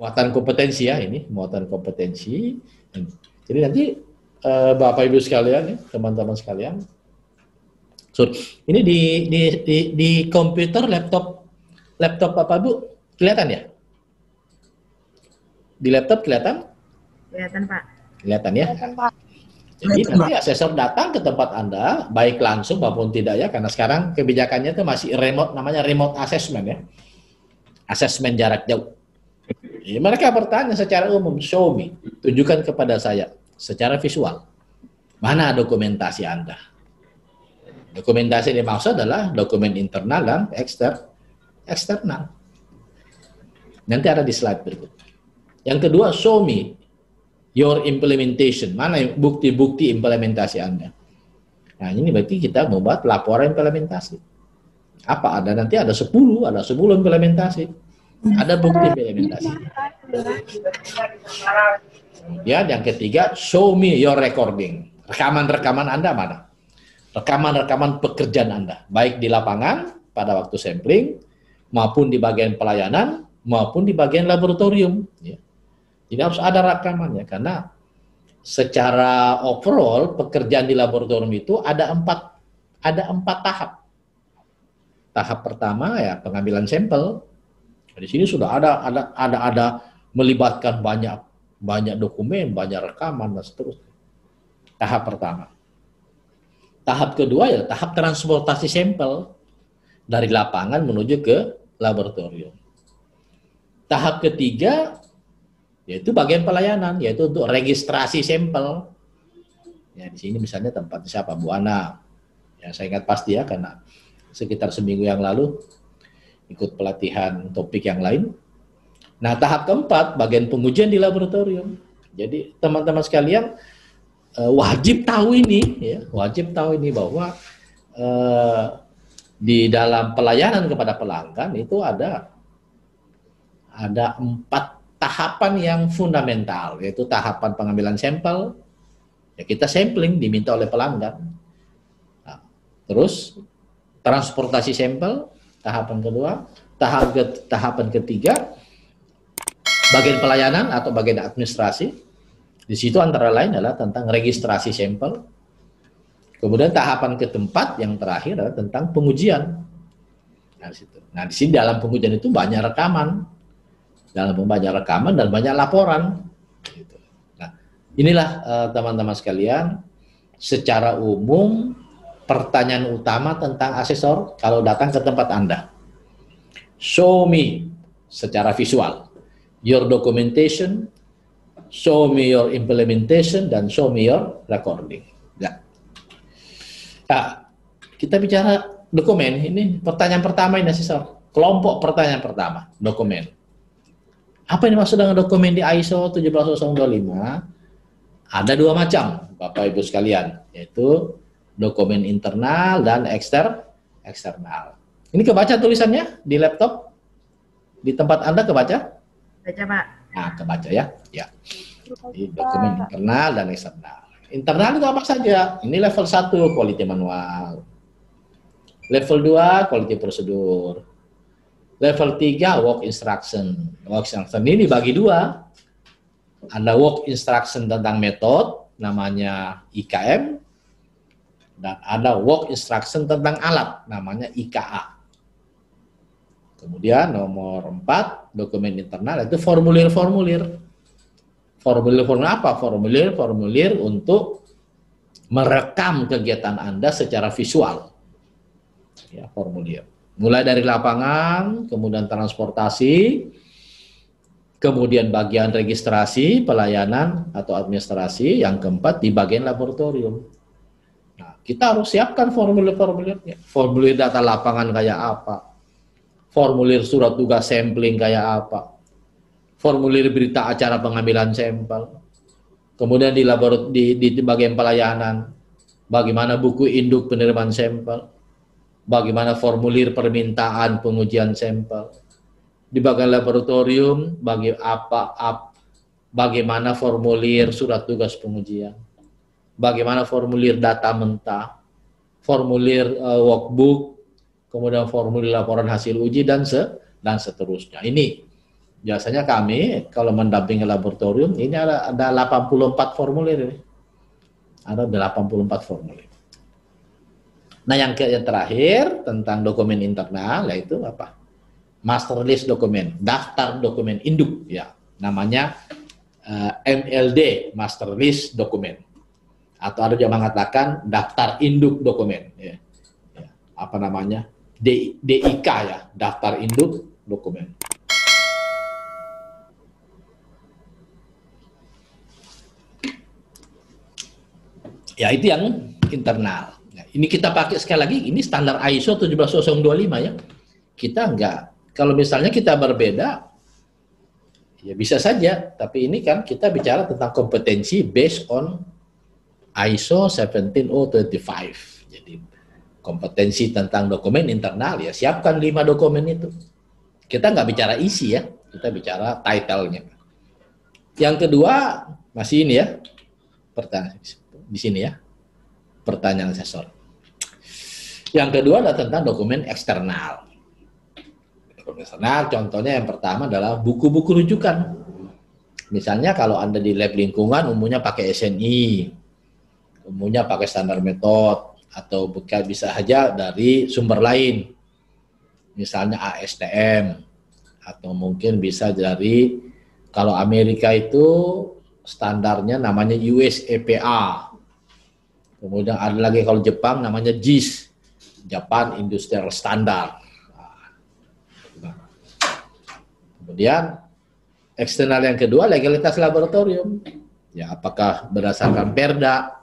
muatan kompetensi ya, ini muatan kompetensi. Jadi nanti Bapak Ibu sekalian, teman-teman sekalian, so, ini di komputer, laptop Bapak Ibu kelihatan ya? Di laptop kelihatan? Kelihatan Pak. Kelihatan ya? Kelihatan, Pak. Jadi nanti asesor datang ke tempat Anda, baik langsung maupun tidak ya, karena sekarang kebijakannya itu masih remote, namanya remote assessment ya, asesmen jarak jauh. Ya, mereka bertanya secara umum, show me, tunjukkan kepada saya secara visual, mana dokumentasi Anda. Dokumentasi yang dimaksud adalah dokumen internal dan eksternal. Nanti ada di slide berikut. Yang kedua, show me your implementation, mana bukti-bukti implementasi Anda. Nah ini berarti kita membuat laporan implementasi. Apa ada? Nanti ada 10 implementasi. Ada bukti implementasi. Ya, yang ketiga, show me your recording. Rekaman-rekaman Anda mana? Rekaman-rekaman pekerjaan Anda, baik di lapangan pada waktu sampling, maupun di bagian pelayanan, maupun di bagian laboratorium. Ya. Jadi harus ada rekamannya, karena secara overall pekerjaan di laboratorium itu ada empat tahap. Tahap pertama ya pengambilan sampel. Di sini sudah ada melibatkan banyak dokumen, banyak rekaman dan seterusnya. Tahap pertama. Tahap kedua ya tahap transportasi sampel dari lapangan menuju ke laboratorium. Tahap ketiga yaitu bagian pelayanan, yaitu untuk registrasi sampel. Ya di sini misalnya tempatnya siapa, Bu Ana. Ya saya ingat pasti ya karena sekitar seminggu yang lalu ikut pelatihan topik yang lain. Nah tahap keempat bagian pengujian di laboratorium. Jadi teman-teman sekalian wajib tahu ini, ya wajib tahu ini bahwa di dalam pelayanan kepada pelanggan itu ada 4 tahapan yang fundamental, yaitu tahapan pengambilan sampel, ya kita sampling diminta oleh pelanggan. Nah, terus transportasi sampel, tahapan kedua, tahapan ketiga, bagian pelayanan atau bagian administrasi. Di situ antara lain adalah tentang registrasi sampel. Kemudian tahapan keempat yang terakhir adalah tentang pengujian. Nah, di sini dalam pengujian itu banyak rekaman. Dalam banyak rekaman dan banyak laporan. Nah, inilah teman-teman sekalian, secara umum pertanyaan utama tentang asesor kalau datang ke tempat Anda. Show me secara visual your documentation, show me your implementation, dan show me your recording. Ya. Nah, kita bicara dokumen, ini pertanyaan pertama ini asesor. Kelompok pertanyaan pertama, dokumen. Apa yang dimaksud dengan dokumen di ISO 17025? Ada 2 macam, Bapak Ibu sekalian, yaitu dokumen internal dan eksternal. Ini kebaca tulisannya di laptop? Di tempat Anda kebaca? Baca Pak. Nah, kebaca ya. Ya. Jadi, dokumen internal dan eksternal. Internal itu apa saja? Ini level 1, quality manual. Level 2, quality prosedur. Level 3, work instruction. Work instruction ini dibagi 2. Ada work instruction tentang metode, namanya IKM. Dan ada work instruction tentang alat, namanya IKA. Kemudian nomor 4, dokumen internal, itu formulir-formulir. Formulir-formulir apa? Formulir-formulir untuk merekam kegiatan Anda secara visual. Ya, formulir. Mulai dari lapangan, kemudian transportasi, kemudian bagian registrasi, pelayanan atau administrasi, yang keempat di bagian laboratorium. Nah, kita harus siapkan formulir-formulirnya. Formulir data lapangan kayak apa? Formulir surat tugas sampling kayak apa? Formulir berita acara pengambilan sampel. Kemudian di bagian pelayanan, bagaimana buku induk penerimaan sampel? Bagaimana formulir permintaan pengujian sampel. Di bagian laboratorium, bagaimana formulir surat tugas pengujian. Bagaimana formulir data mentah, formulir workbook, kemudian formulir laporan hasil uji dan seterusnya. Ini biasanya kami kalau mendampingi laboratorium ini ada 84 formulir ini. Ada 84 formulir. Nah, yang terakhir tentang dokumen internal yaitu apa? Master list dokumen, daftar dokumen induk ya. Namanya MLD, master list dokumen. Atau ada yang mengatakan daftar induk dokumen ya. Ya. Apa namanya? DIK ya, daftar induk dokumen. Ya, itu yang internal. Nah, ini kita pakai sekali lagi, ini standar ISO 17025 ya. Kita enggak, kalau misalnya kita berbeda, ya bisa saja. Tapi ini kan kita bicara tentang kompetensi based on ISO 17025. Jadi kompetensi tentang dokumen internal ya siapkan 5 dokumen itu. Kita nggak bicara isi ya, kita bicara title-nya. Yang kedua masih ini ya, pertanyaan di sini ya, pertanyaan asesor. Yang kedua adalah tentang dokumen eksternal. Dokumen eksternal contohnya yang pertama adalah buku-buku rujukan. Misalnya kalau Anda di lab lingkungan umumnya pakai SNI, umumnya pakai standar metode, atau bisa saja dari sumber lain. Misalnya ASTM, atau mungkin bisa dari, kalau Amerika itu standarnya namanya US EPA. Kemudian ada lagi kalau Jepang namanya JIS, Japan Industrial Standard. Kemudian eksternal yang kedua legalitas laboratorium. Ya, apakah berdasarkan Perda,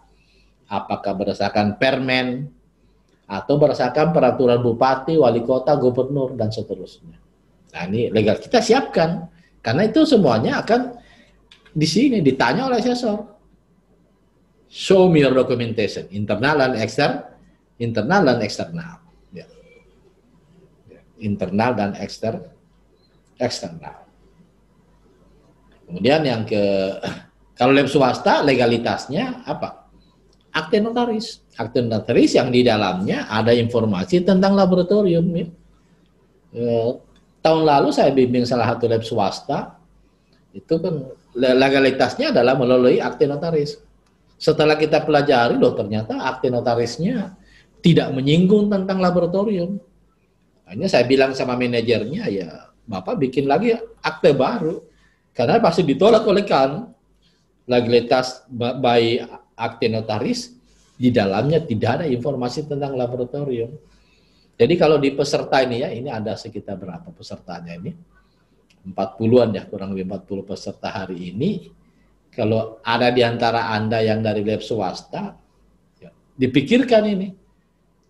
apakah berdasarkan Permen, atau berdasarkan peraturan bupati, wali kota, gubernur dan seterusnya. Nah, ini legal kita siapkan karena itu semuanya akan di sini ditanya oleh asesor. Show me your documentation, internal dan eksternal, internal dan eksternal. Ya. Internal dan eksternal. Kemudian yang kalau lab swasta legalitasnya apa? Akte notaris. Akte notaris yang di dalamnya ada informasi tentang laboratorium. Ya. Tahun lalu saya bimbing salah satu lab swasta, itu kan legalitasnya adalah melalui akte notaris. Setelah kita pelajari, loh ternyata akte notarisnya tidak menyinggung tentang laboratorium. Hanya saya bilang sama manajernya, ya Bapak bikin lagi akte baru. Karena pasti ditolak oleh kan. Legalitas by akte notaris, di dalamnya tidak ada informasi tentang laboratorium. Jadi kalau di peserta ini ya, ini ada sekitar berapa pesertanya ini? 40-an ya, kurang lebih 40 peserta hari ini. Kalau ada di antara Anda yang dari lab swasta, ya, dipikirkan ini.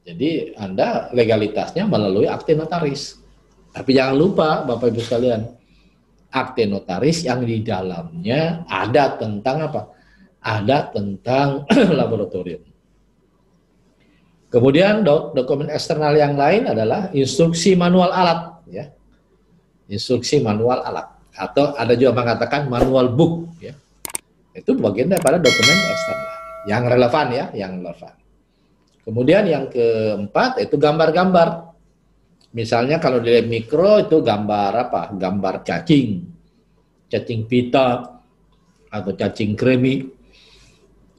Jadi Anda legalitasnya melalui akte notaris. Tapi jangan lupa Bapak Ibu sekalian, akte notaris yang di dalamnya ada tentang apa? Ada tentang laboratorium. Kemudian dokumen eksternal yang lain adalah instruksi manual alat, ya. Instruksi manual alat, atau ada juga mengatakan manual book, ya. Itu bagian daripada dokumen eksternal yang relevan ya, yang relevan. Kemudian yang keempat itu gambar-gambar. Misalnya kalau di lab mikro itu gambar apa? Gambar cacing pita, atau cacing kremi,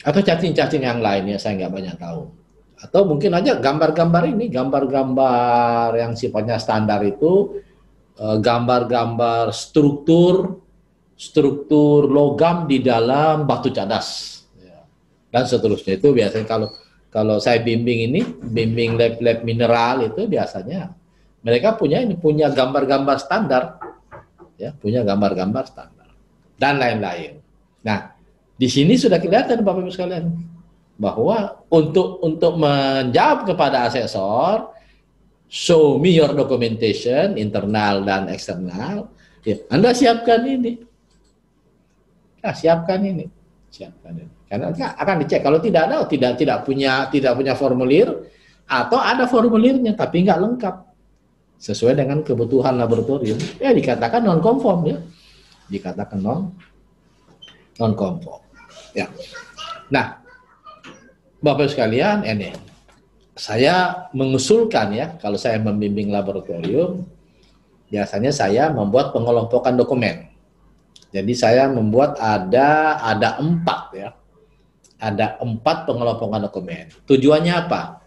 atau cacing-cacing yang lainnya saya nggak banyak tahu. Atau mungkin aja gambar-gambar ini, gambar-gambar yang sifatnya standar itu, gambar-gambar struktur logam di dalam batu cadas, ya. Dan seterusnya. Itu biasanya kalau saya bimbing ini, bimbing lab mineral itu biasanya mereka punya gambar-gambar standar, ya, punya gambar-gambar standar dan lain-lain. Nah, di sini sudah kelihatan Bapak Ibu sekalian bahwa untuk menjawab kepada asesor, show me your documentation internal dan eksternal, ya, Anda siapkan ini. Nah, siapkan ini. Karena akan dicek. Kalau tidak ada, tidak punya formulir, atau ada formulirnya tapi nggak lengkap sesuai dengan kebutuhan laboratorium, ya dikatakan non konform, ya. Dikatakan non konform. Ya. Nah, Bapak sekalian, ini saya mengusulkan ya, kalau saya membimbing laboratorium, biasanya saya membuat pengelompokan dokumen. Jadi saya membuat ada 4 ya. Ada 4 pengelompokan dokumen. Tujuannya apa?